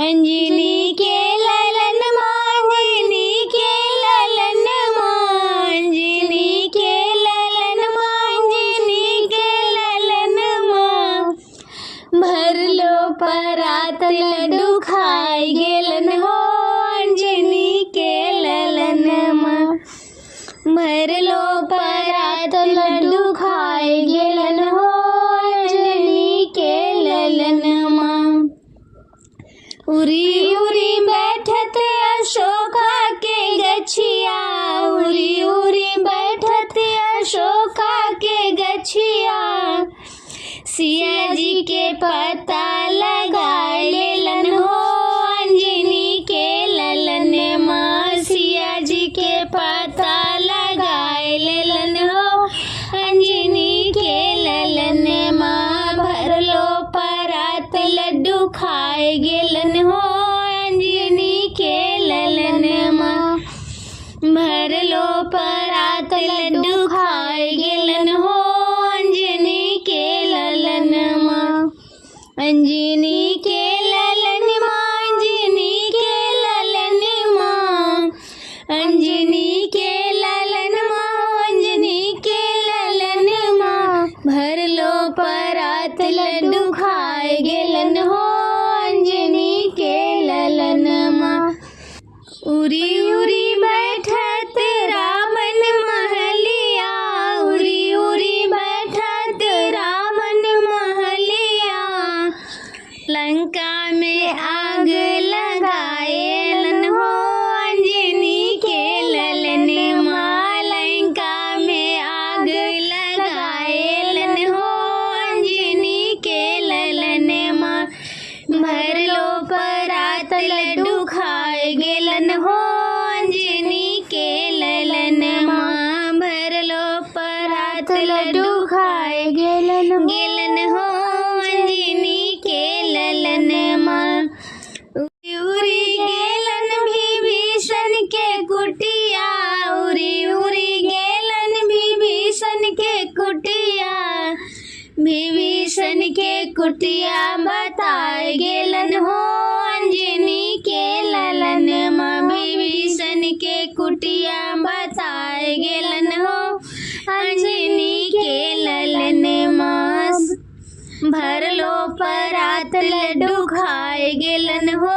अंजनी के ललन अंजनी के ललन अंजनी के ललन अंजनी के ललन भर लो परात लड्डू खाए गेलन हो अंजनी के ललन भर लो परात लड्डू खाए गेलन हो अंजनी के ललन उरी उरी बैठत अशोका के गछिया उरी उरी बैठत अशोका के गछिया सिया जी के पता लगाए लेलन हो अंजनी के ललन सिया जी के पता लगाए लेलन हो अंजनी के ललन भर लो परात लड्डू खाए गेलन हो अंजनी के ललन भर लो परात लड्डू खाए गेलन हो अंजनी के ललन अंजनी के ललन अंजनी के ललन अंजनी के ललन अंजनी के ललन भर लो परात लड्डू खाए गेलन हो अंजनी के ललन उरी उरी बैठत रावण महलिया उरी उरी बैठत रावण महलिया लंका में आग लगाएलन हो अंजनी के ललन लंका में आग लगाएलन हो अंजनी के ललन भर लो परात लड्डू खाए गेलन हो अंजनी के ललन भर लो परात लड्डू खाए गेलन हो अंजनी के ललन उरी गेलन विभीषण के कुटिया उरी उरी गेलन विभीषण के कुटिया विभीषण के कुटिया बताए गेलन हो अंजनी के ललन विभीषण के कुटिया बताए गेलन हो अंजनी के ललन भर लो परात लड्डू खाए गेलन हो